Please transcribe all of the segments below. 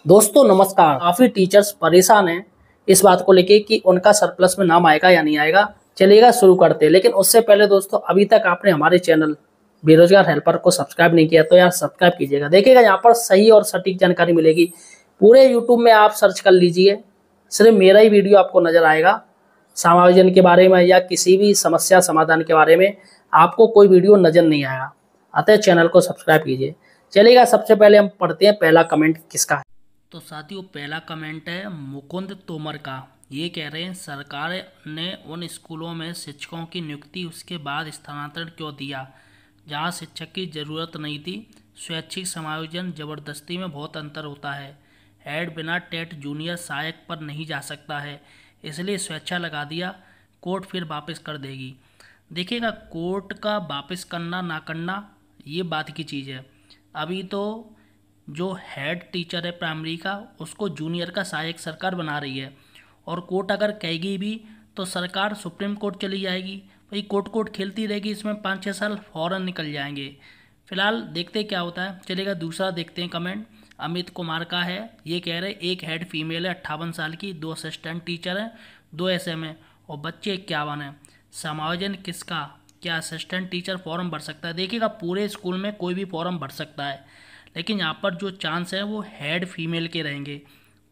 दोस्तों नमस्कार। काफी टीचर्स परेशान हैं इस बात को लेके कि उनका सरप्लस में नाम आएगा या नहीं आएगा। चलिएगा शुरू करते हैं, लेकिन उससे पहले दोस्तों अभी तक आपने हमारे चैनल बेरोजगार हेल्पर को सब्सक्राइब नहीं किया तो यार सब्सक्राइब कीजिएगा। देखिएगा यहाँ पर सही और सटीक जानकारी मिलेगी। पूरे यूट्यूब में आप सर्च कर लीजिए, सिर्फ मेरा ही वीडियो आपको नजर आएगा। समायोजन के बारे में या किसी भी समस्या समाधान के बारे में आपको कोई वीडियो नजर नहीं आएगा। अतः चैनल को सब्सक्राइब कीजिए। चलिएगा सबसे पहले हम पढ़ते हैं पहला कमेंट किसका है। तो साथियों पहला कमेंट है मुकुंद तोमर का। ये कह रहे हैं सरकार ने उन स्कूलों में शिक्षकों की नियुक्ति उसके बाद स्थानांतरण क्यों दिया जहां शिक्षक की ज़रूरत नहीं थी। स्वैच्छिक समायोजन ज़बरदस्ती में बहुत अंतर होता है। हेड बिना टेट जूनियर सहायक पर नहीं जा सकता है, इसलिए स्वेच्छा लगा दिया। कोर्ट फिर वापस कर देगी। देखिएगा कोर्ट का वापस करना ना करना ये बात की चीज़ है। अभी तो जो हेड टीचर है प्राइमरी का उसको जूनियर का सहायक सरकार बना रही है, और कोर्ट अगर कहेगी भी तो सरकार सुप्रीम कोर्ट चली जाएगी। भाई कोर्ट खेलती रहेगी, इसमें 5-6 साल फौरन निकल जाएंगे। फिलहाल देखते क्या होता है। चलेगा दूसरा देखते हैं कमेंट अमित कुमार का है। ये कह रहे एक हेड फीमेल है 58 साल की, 2 असिस्टेंट टीचर हैं, 2 SM है और बच्चे 51 हैं। समायोजन किसका? क्या असिस्टेंट टीचर फॉर्म भर सकता है? देखिएगा पूरे स्कूल में कोई भी फॉर्म भर सकता है, लेकिन यहाँ पर जो चांस है वो हेड फीमेल के रहेंगे,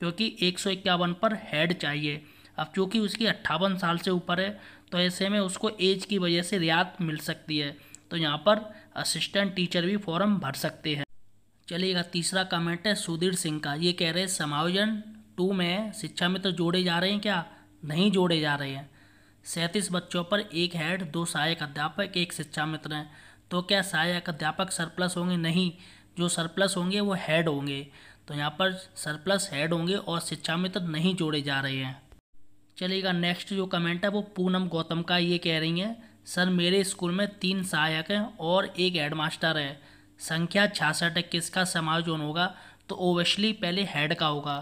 क्योंकि 151 पर हेड चाहिए। अब चूँकि उसकी 58 साल से ऊपर है तो ऐसे में उसको एज की वजह से रियायत मिल सकती है, तो यहाँ पर असिस्टेंट टीचर भी फॉर्म भर सकते हैं। चलिएगा तीसरा कमेंट है सुधीर सिंह का। ये कह रहे हैं समायोजन 2 में शिक्षा मित्र जोड़े जा रहे हैं क्या? नहीं जोड़े जा रहे हैं। 37 बच्चों पर 1 हेड, 2 सहायक अध्यापक, 1 शिक्षा मित्र हैं। तो क्या सहायक अध्यापक सरप्लस होंगे? नहीं, जो सरप्लस होंगे वो हेड होंगे। तो यहाँ पर सरप्लस हेड होंगे और शिक्षा मित्र नहीं जोड़े जा रहे हैं। चलिएगा नेक्स्ट जो कमेंट है वो पूनम गौतम का। ये कह रही हैं सर मेरे स्कूल में 3 सहायक हैं और 1 हेडमास्टर है, संख्या 66 है, किसका समायोजन होगा? तो ओबियसली पहले हेड का होगा,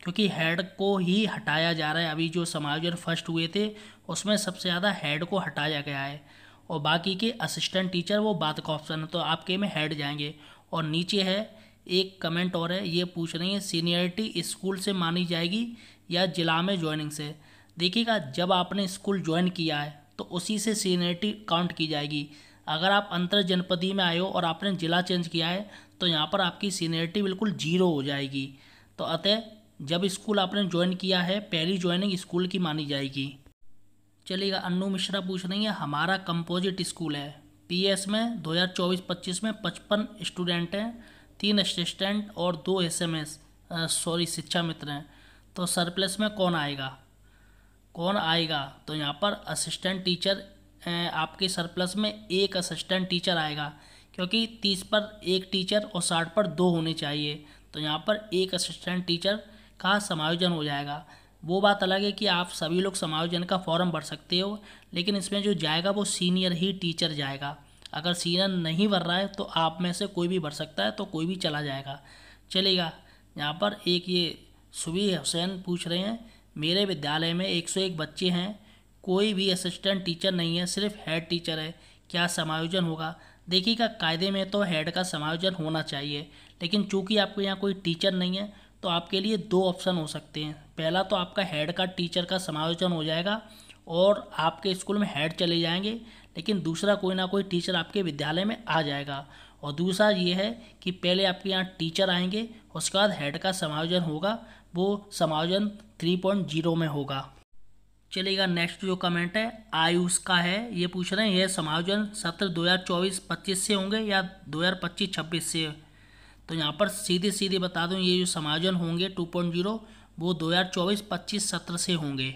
क्योंकि हेड को ही हटाया जा रहा है। अभी जो समायोजन फर्स्ट हुए थे उसमें सबसे ज़्यादा हेड को हटाया गया है, और बाकी के असिस्टेंट टीचर वो बाद का ऑप्शन है, तो आपके में हेड जाएंगे। और नीचे है एक कमेंट और है, ये पूछ रही है सीनियरिटी स्कूल से मानी जाएगी या जिला में ज्वाइनिंग से? देखिएगा जब आपने स्कूल ज्वाइन किया है तो उसी से सीनियरिटी काउंट की जाएगी। अगर आप अंतर जनपदीय में आए हो और आपने जिला चेंज किया है तो यहाँ पर आपकी सीनियरिटी बिल्कुल 0 हो जाएगी। तो अतः जब स्कूल आपने ज्वाइन किया है पहली ज्वाइनिंग स्कूल की मानी जाएगी। चलिएगा अन्नू मिश्रा पूछ रही है हमारा कंपोजिट स्कूल है, PS में 2024-25 में 55 स्टूडेंट हैं, 3 असिस्टेंट और 2 SMS शिक्षा मित्र हैं, तो सरप्लस में कौन आएगा? तो यहाँ पर असिस्टेंट टीचर आपके सरप्लस में 1 असिस्टेंट टीचर आएगा, क्योंकि 30 पर 1 टीचर और 60 पर 2 होने चाहिए। तो यहाँ पर 1 असिस्टेंट टीचर का समायोजन हो जाएगा। वो बात अलग है कि आप सभी लोग समायोजन का फॉर्म भर सकते हो, लेकिन इसमें जो जाएगा वो सीनियर ही टीचर जाएगा। अगर सीनियर नहीं भर रहा है तो आप में से कोई भी भर सकता है, तो कोई भी चला जाएगा। चलेगा यहाँ पर एक ये सुबी हुसैन पूछ रहे हैं मेरे विद्यालय में 101 बच्चे हैं, कोई भी असिस्टेंट टीचर नहीं है, सिर्फ हेड टीचर है, क्या समायोजन होगा? देखिएगा कायदे में तो हेड का समायोजन होना चाहिए, लेकिन चूंकि आपके यहाँ कोई टीचर नहीं है तो आपके लिए 2 ऑप्शन हो सकते हैं। पहला तो आपका हेड का टीचर का समायोजन हो जाएगा और आपके स्कूल में हेड चले जाएंगे, लेकिन दूसरा कोई ना कोई टीचर आपके विद्यालय में आ जाएगा। और दूसरा ये है कि पहले आपके यहाँ टीचर आएंगे, उसके बाद हेड का समायोजन होगा, वो समायोजन 3.0 में होगा। चलेगा नेक्स्ट जो कमेंट है आयुष का है। ये पूछ रहे हैं यह समायोजन सत्र 2024-25 से होंगे या 2025-26 से? तो यहाँ पर सीधे बता दूँ, ये जो समायोजन होंगे 2.0 वो 2024-25 सत्र से होंगे।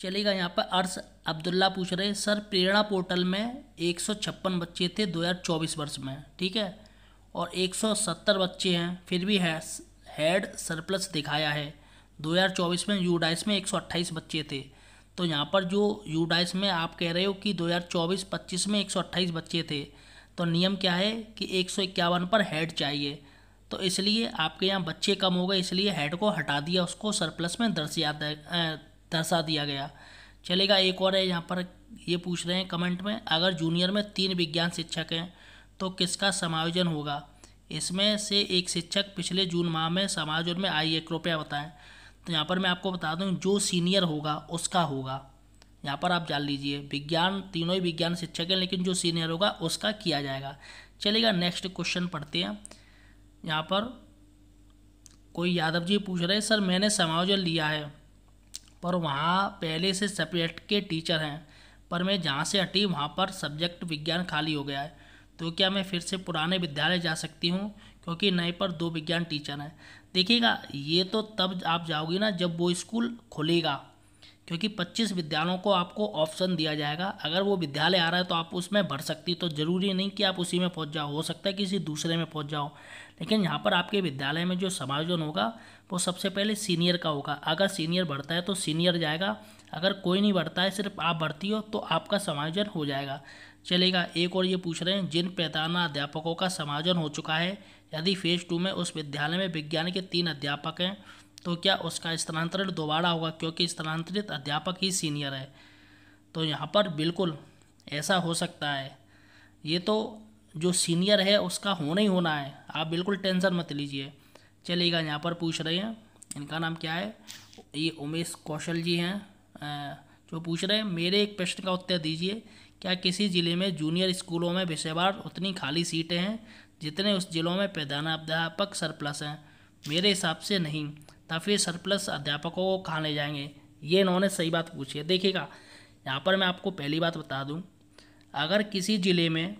चलेगा यहाँ पर अर्श अब्दुल्ला पूछ रहे हैं सर प्रेरणा पोर्टल में 156 बच्चे थे 2024 वर्ष में, ठीक है, और 170 बच्चे हैं, फिर भी हेड सरप्लस दिखाया है। 2024 में यूडाइस में 128 बच्चे थे। तो यहाँ पर जो यूडाइस में आप कह रहे हो कि 2024-25 में 128 बच्चे थे, तो नियम क्या है कि 151 पर हेड चाहिए, तो इसलिए आपके यहाँ बच्चे कम हो गए, इसलिए हेड को हटा दिया, उसको सरप्लस में दर्शा दिया गया। चलेगा एक और है यहाँ पर, ये पूछ रहे हैं कमेंट में अगर जूनियर में 3 विज्ञान शिक्षक हैं तो किसका समायोजन होगा? इसमें से एक शिक्षक पिछले जून माह में समायोजन में आई है, कृपया बताएं। तो यहाँ पर मैं आपको बता दूं, जो सीनियर होगा उसका होगा। यहाँ पर आप जान लीजिए, विज्ञान, तीनों ही विज्ञान शिक्षक हैं, लेकिन जो सीनियर होगा उसका किया जाएगा। चलिएगा नेक्स्ट क्वेश्चन पढ़ते हैं। यहाँ पर कोई यादव जी पूछ रहे हैं, सर मैंने समायोजन लिया है पर वहाँ पहले से सब्जेक्ट के टीचर हैं, पर मैं जहाँ से हटी वहाँ पर सब्जेक्ट विज्ञान खाली हो गया है, तो क्या मैं फिर से पुराने विद्यालय जा सकती हूँ, क्योंकि नए पर 2 विज्ञान टीचर हैं। देखिएगा, ये तो तब आप जाओगी ना जब वो स्कूल खुलेगा, क्योंकि 25 विद्यालयों को आपको ऑप्शन दिया जाएगा। अगर वो विद्यालय आ रहा है तो आप उसमें भर सकती, तो ज़रूरी नहीं कि आप उसी में पहुंच जाओ, हो सकता है किसी दूसरे में पहुंच जाओ। लेकिन यहाँ पर आपके विद्यालय में जो समायोजन होगा वो सबसे पहले सीनियर का होगा। अगर सीनियर बढ़ता है तो सीनियर जाएगा, अगर कोई नहीं बढ़ता है, सिर्फ आप भर्ती हो, तो आपका समायोजन हो जाएगा। चलेगा, एक और ये पूछ रहे हैं, जिन पैदाना अध्यापकों का समायोजन हो चुका है, यदि फेज़ 2 में उस विद्यालय में विज्ञान के 3 अध्यापक हैं, तो क्या उसका स्थानांतरण दोबारा होगा, क्योंकि स्थानांतरित अध्यापक ही सीनियर है। तो यहाँ पर बिल्कुल ऐसा हो सकता है। ये तो जो सीनियर है उसका होना ही होना है, आप बिल्कुल टेंशन मत लीजिए। चलिएगा, यहाँ पर पूछ रहे हैं, इनका नाम क्या है, ये उमेश कौशल जी हैं, जो पूछ रहे हैं, मेरे एक प्रश्न का उत्तर दीजिए, क्या किसी ज़िले में जूनियर स्कूलों में विषयवार उतनी खाली सीटें हैं जितने उस जिलों में प्रधानाध्यापक सरप्लस हैं? मेरे हिसाब से नहीं, तब फिर सरप्लस अध्यापकों को कहाँ ले जाएंगे? ये इन्होंने सही बात पूछी है। देखिएगा, यहाँ पर मैं आपको पहली बात बता दूँ, अगर किसी ज़िले में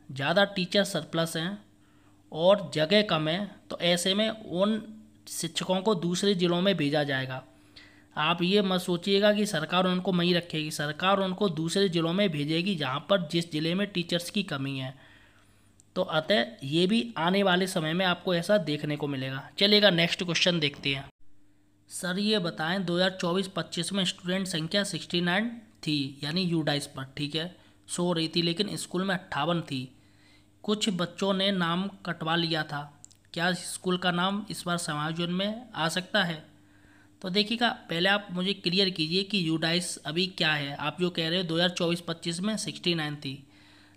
ज़्यादा टीचर सरप्लस हैं और जगह कम है, तो ऐसे में उन शिक्षकों को दूसरे ज़िलों में भेजा जाएगा। आप ये मत सोचिएगा कि सरकार उनको वहीं रखेगी, सरकार उनको दूसरे ज़िलों में भेजेगी जहाँ पर जिस ज़िले में टीचर्स की कमी है। तो अतः ये भी आने वाले समय में आपको ऐसा देखने को मिलेगा। चलिएगा नेक्स्ट क्वेश्चन देखते हैं। सर ये बताएं, 2024-25 में स्टूडेंट संख्या 69 थी, यानी यूडाइस पर, ठीक है, सो रही थी, लेकिन स्कूल में 58 थी। कुछ बच्चों ने नाम कटवा लिया था, क्या स्कूल का नाम इस बार समायोजन में आ सकता है? तो देखिएगा, पहले आप मुझे क्लियर कीजिए कि यूडाइस अभी क्या है। आप जो कह रहे हो 2024-25 में 69 थी,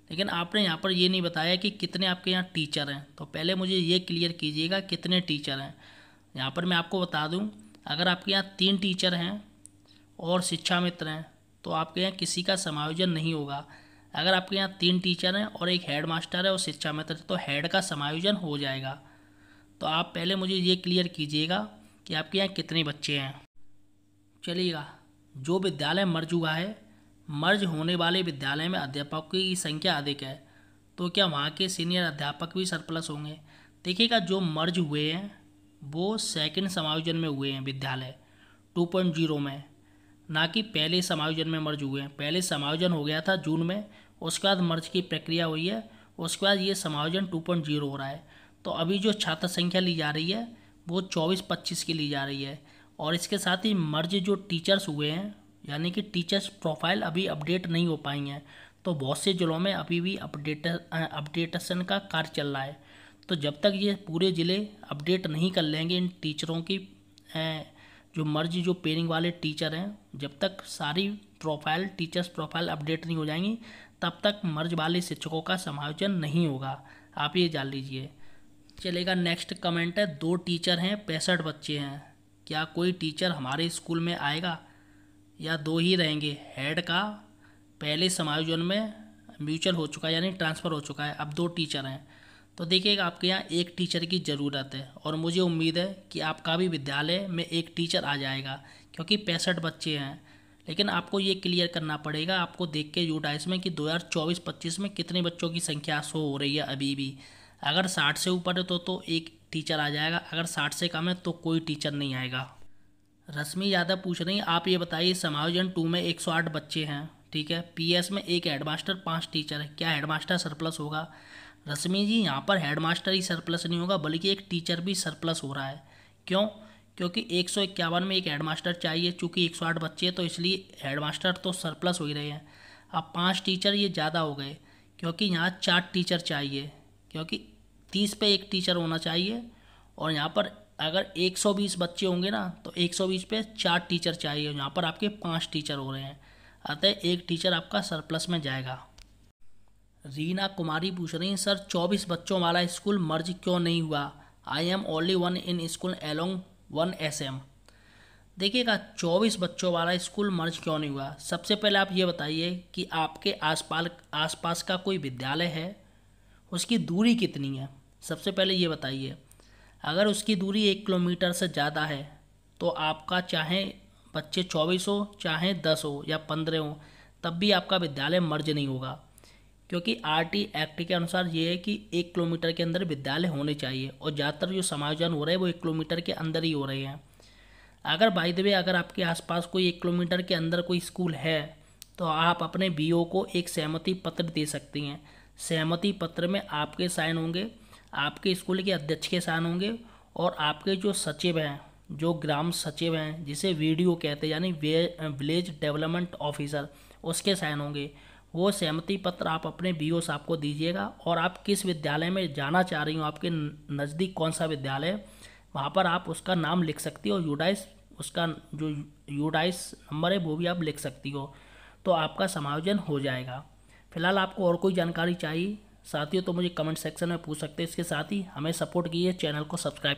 लेकिन आपने यहाँ पर ये नहीं बताया कि कितने आपके यहाँ टीचर हैं। तो पहले मुझे ये क्लियर कीजिएगा कितने टीचर हैं। यहाँ पर मैं आपको बता दूँ, अगर आपके यहाँ 3 टीचर हैं और शिक्षा मित्र हैं, तो आपके यहाँ किसी का समायोजन नहीं होगा। अगर आपके यहाँ 3 टीचर हैं और एक हेड मास्टर है और शिक्षा मित्र, तो हेड का समायोजन हो जाएगा। तो आप पहले मुझे ये क्लियर कीजिएगा कि आपके यहाँ कितने बच्चे हैं। चलिएगा, जो विद्यालय मर्ज हुआ है, मर्ज होने वाले विद्यालय में अध्यापकों की संख्या अधिक है, तो क्या वहाँ के सीनियर अध्यापक भी सरप्लस होंगे? देखिएगा, जो मर्ज हुए हैं वो सेकंड समायोजन में हुए हैं विद्यालय 2.0 में, ना कि पहले समायोजन में मर्ज हुए हैं। पहले समायोजन हो गया था जून में, उसके बाद मर्ज की प्रक्रिया हुई है, उसके बाद ये समायोजन 2.0 हो रहा है। तो अभी जो छात्र संख्या ली जा रही है वो 24-25 की ली जा रही है, और इसके साथ ही मर्ज जो टीचर्स हुए हैं, यानी कि टीचर्स प्रोफाइल अभी अपडेट नहीं हो पाई हैं, तो बहुत से ज़िलों में अभी भी अपडेटेशन का कार्य चल रहा है। तो जब तक ये पूरे ज़िले अपडेट नहीं कर लेंगे इन टीचरों की, जो मर्ज जो पेयरिंग वाले टीचर हैं, जब तक सारी प्रोफाइल टीचर्स प्रोफाइल अपडेट नहीं हो जाएंगी, तब तक मर्ज वाले शिक्षकों का समायोजन नहीं होगा, आप ये जान लीजिए। चलेगा, नेक्स्ट कमेंट है, 2 टीचर हैं, 65 बच्चे हैं, क्या कोई टीचर हमारे स्कूल में आएगा या 2 ही रहेंगे? हेड का पहले समायोजन में म्यूचुअल हो चुका है, यानी ट्रांसफ़र हो चुका है, अब 2 टीचर हैं। तो देखिएगा, आपके यहाँ 1 टीचर की ज़रूरत है, और मुझे उम्मीद है कि आपका भी विद्यालय में 1 टीचर आ जाएगा, क्योंकि 65 बच्चे हैं। लेकिन आपको ये क्लियर करना पड़ेगा, आपको देख के यूडाइस में कि 2024-25 में कितने बच्चों की संख्या शो हो रही है अभी भी। अगर 60 से ऊपर है तो 1 टीचर आ जाएगा, अगर 60 से कम है तो कोई टीचर नहीं आएगा। रश्मि यादव पूछ रही हैं, आप ये बताइए, समायोजन 2 में 108 बच्चे हैं, ठीक है, पीएस में 1 हेडमास्टर 5 टीचर है, क्या हेडमास्टर सरप्लस होगा? रश्मि जी, यहाँ पर हेडमास्टर ही सरप्लस नहीं होगा, बल्कि एक टीचर भी सरप्लस हो रहा है। क्यों? क्योंकि 151 में 1 हेडमास्टर चाहिए, चूँकि 108 बच्चे हैं तो इसलिए हेडमास्टर तो सरप्लस हो ही रहे हैं। अब 5 टीचर ये ज़्यादा हो गए, क्योंकि यहाँ 4 टीचर चाहिए, क्योंकि 30 पे 1 टीचर होना चाहिए, और यहाँ पर अगर 120 बच्चे होंगे ना, तो 120 पे 4 टीचर चाहिए, यहाँ पर आपके 5 टीचर हो रहे हैं, अतः 1 टीचर आपका सरप्लस में जाएगा। रीना कुमारी पूछ रही हैं, सर 24 बच्चों वाला स्कूल मर्ज क्यों नहीं हुआ? I am only one in school along 1 SM। देखिएगा, 24 बच्चों वाला स्कूल मर्ज क्यों नहीं हुआ? सबसे पहले आप ये बताइए कि आपके आसपास का कोई विद्यालय है, उसकी दूरी कितनी है? सबसे पहले ये बताइए। अगर उसकी दूरी 1 किलोमीटर से ज़्यादा है तो आपका चाहे बच्चे 24 हो, चाहे 10 हो या 15 हो, तब भी आपका विद्यालय मर्ज नहीं होगा, क्योंकि RT एक्ट के अनुसार ये है कि 1 किलोमीटर के अंदर विद्यालय होने चाहिए, और ज़्यादातर जो समायोजन हो रहे हैं वो 1 किलोमीटर के अंदर ही हो रहे हैं। अगर बाय द वे अगर आपके आसपास कोई 1 किलोमीटर के अंदर कोई स्कूल है तो आप अपने BO को एक सहमति पत्र दे सकती हैं। सहमति पत्र में आपके साइन होंगे, आपके स्कूल के अध्यक्ष के साइन होंगे, और आपके जो सचिव हैं, जो ग्राम सचिव हैं, जिसे VDO कहते हैं, यानी विलेज डेवलपमेंट ऑफिसर, उसके साइन होंगे। वो सहमति पत्र आप अपने BO साहब को दीजिएगा, और आप किस विद्यालय में जाना चाह रही हो, आपके नज़दीक कौन सा विद्यालय है, वहाँ पर आप उसका नाम लिख सकती हो, यूडाइस, उसका जो यूडाइस नंबर है वो भी आप लिख सकती हो, तो आपका समायोजन हो जाएगा। फिलहाल आपको और कोई जानकारी चाहिए साथियों तो मुझे कमेंट सेक्शन में पूछ सकते हैं। इसके साथ ही हमें सपोर्ट कीजिए, चैनल को सब्सक्राइब